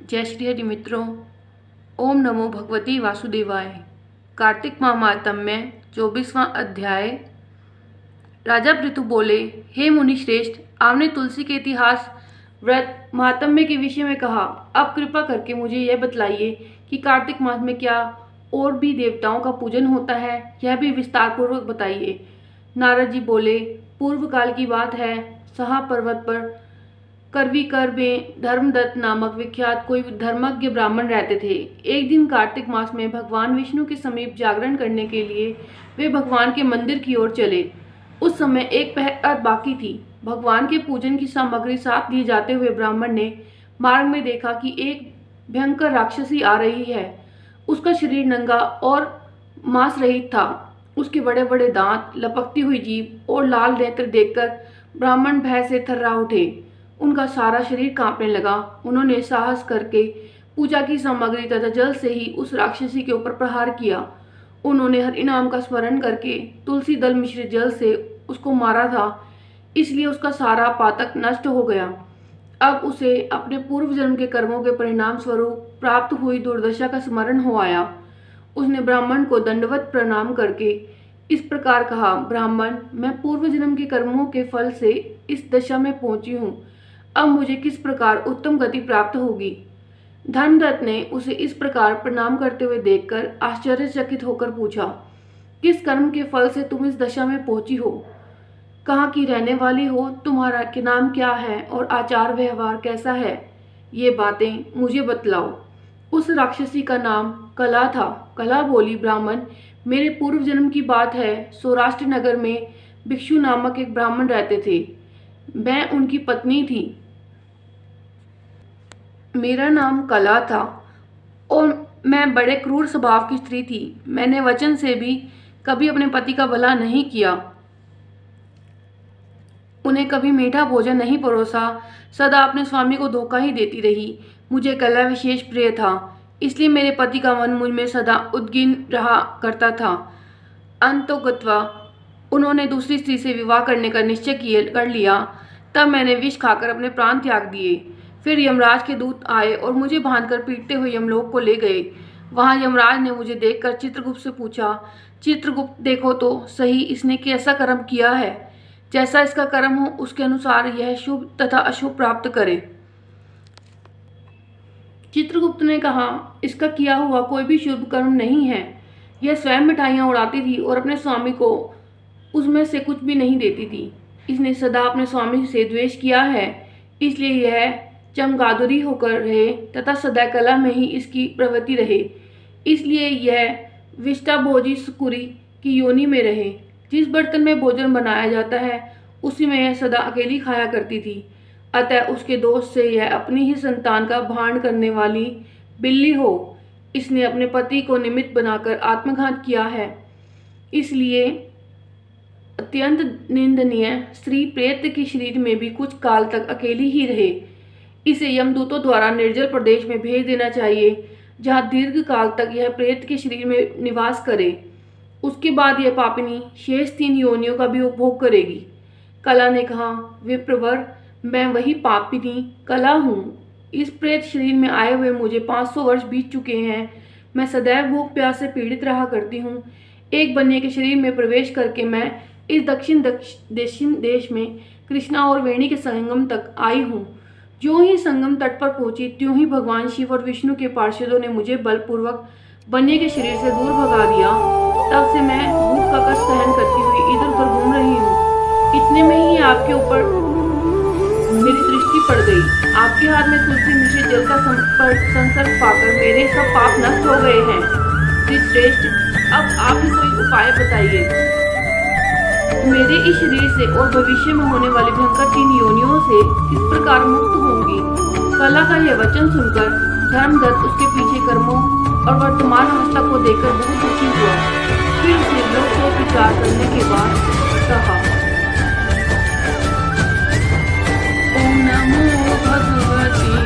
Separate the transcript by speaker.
Speaker 1: जय श्री हरि मित्रों। ओम नमो भगवती वासुदेवाय। कार्तिक महात्म्य 24वां अध्याय। राजा पृथु बोले, हे मुनि श्रेष्ठ, आपने तुलसी के इतिहास, व्रत, महात्म्य के विषय में कहा। अब कृपा करके मुझे यह बतलाइए कि कार्तिक मास में क्या और भी देवताओं का पूजन होता है, यह भी विस्तार पूर्वक बताइए। नारद जी बोले, पूर्व काल की बात है। सहा पर्वत पर करवीकर में धर्मदत्त नामक विख्यात कोई धर्मज्ञ ब्राह्मण रहते थे। एक दिन कार्तिक मास में भगवान विष्णु के समीप जागरण करने के लिए वे भगवान के मंदिर की ओर चले। उस समय एक पहर बाकी थी। भगवान के पूजन की सामग्री साथ लिए जाते हुए ब्राह्मण ने मार्ग में देखा कि एक भयंकर राक्षसी आ रही है। उसका शरीर नंगा और मांस रहित था। उसके बड़े बड़े दांत, लपकती हुई जीभ और लाल नेत्र देखकर ब्राह्मण भय से थर्रा उठे। उनका सारा शरीर कांपने लगा। उन्होंने साहस करके पूजा की सामग्री तथा जल से ही उस राक्षसी के ऊपर प्रहार किया। उन्होंने हरि नाम का स्मरण करके तुलसी दल मिश्रित जल से उसको मारा था, इसलिए उसका सारा पातक नष्ट हो गया। अब उसे अपने पूर्व जन्म के कर्मों के परिणाम स्वरूप प्राप्त हुई दुर्दशा का स्मरण हो आया। उसने ब्राह्मण को दंडवत प्रणाम करके इस प्रकार कहा, ब्राह्मण, मैं पूर्व जन्म के कर्मों के फल से इस दशा में पहुंची हूँ। अब मुझे किस प्रकार उत्तम गति प्राप्त होगी? धर्मदत्त ने उसे इस प्रकार प्रणाम करते हुए देखकर आश्चर्यचकित होकर पूछा, किस कर्म के फल से तुम इस दशा में पहुंची हो? कहाँ की रहने वाली हो? तुम्हारा के नाम क्या है और आचार व्यवहार कैसा है? ये बातें मुझे बतलाओ। उस राक्षसी का नाम कला था। कला बोली, ब्राह्मण, मेरे पूर्व जन्म की बात है। सौराष्ट्र नगर में भिक्षु नामक एक ब्राह्मण रहते थे। मैं उनकी पत्नी थी। मेरा नाम कला था और मैं बड़े क्रूर स्वभाव की स्त्री थी। मैंने वचन से भी कभी अपने पति का भला नहीं किया, उन्हें कभी मीठा भोजन नहीं परोसा, सदा अपने स्वामी को धोखा ही देती रही। मुझे कला विशेष प्रिय था, इसलिए मेरे पति का मन मुझ में सदा उद्गिन रहा करता था। अंतोगत्वा उन्होंने दूसरी स्त्री से विवाह करने का निश्चय कर लिया। तब मैंने विष खाकर अपने प्राण त्याग दिए। फिर यमराज के दूत आए और मुझे बांधकर पीटते हुए यमलोक को ले गए। वहां यमराज ने मुझे देखकर चित्रगुप्त से पूछा, चित्रगुप्त, देखो तो सही इसने कैसा कर्म किया है। जैसा इसका कर्म हो उसके अनुसार यह शुभ तथा अशुभ प्राप्त करे। चित्रगुप्त ने कहा, इसका किया हुआ कोई भी शुभ कर्म नहीं है। यह स्वयं मिठाइयाँ उड़ाती थी और अपने स्वामी को उसमें से कुछ भी नहीं देती थी। इसने सदा अपने स्वामी से द्वेष किया है, इसलिए यह चमगादुरी होकर रहे तथा सदा कला में ही इसकी प्रवृत्ति रहे। इसलिए यह विष्टाभोजी सुकुरी की योनि में रहे। जिस बर्तन में भोजन बनाया जाता है उसी में यह सदा अकेली खाया करती थी। अतः उसके दोष से यह अपनी ही संतान का भांड करने वाली बिल्ली हो। इसने अपने पति को निमित्त बनाकर आत्मघात किया है। इसलिए अत्यंत निंदनीय स्त्री प्रेत के शरीर में भी कुछ काल तक अकेली ही रहे। इसे यमदूतों द्वारा निर्जल प्रदेश में भेज देना चाहिए, जहाँ दीर्घ काल तक यह प्रेत के शरीर में निवास करे। उसके बाद यह पापिनी शेष 3 योनियों का भी उपभोग करेगी। कला ने कहा, विप्रवर, मैं वही पापिनी कला हूँ। इस प्रेत शरीर में आए हुए मुझे 500 वर्ष बीत चुके हैं। मैं सदैव भूख प्यास से पीड़ित रहा करती हूँ। एक बन्ये के शरीर में प्रवेश करके मैं इस दक्षिण देश में कृष्णा और वेणी के संगम तक आई हूँ। जो ही संगम तट पर पहुंची, त्यों ही भगवान शिव और विष्णु के पार्षदों ने मुझे बलपूर्वक बन्ये के शरीर से दूर भगा दिया। तब से मैं भूख का कष्ट सहन करती हुई इधर उधर घूम रही हूँ। इतने में ही आपके ऊपर मेरी दृष्टि पड़ गई। आपके हाथ में तुलसी मिश्रित जल का संसर्ग पाकर मेरे सब पाप नष्ट हो गए हैं। श्रेष्ठ, अब आप ही कोई उपाय बताइए। मेरे इस शरीर से और भविष्य में होने वाली भयंकर 3 योनियों से किस प्रकार मुक्त होंगी? कला का यह वचन सुनकर धर्मदत्त उसके पीछे कर्मों और वर्तमान अवस्था को देखकर बहुत दुखी हुआ। फिर उसने बहुत विचार करने के बाद कहा, ओम नमो भगवती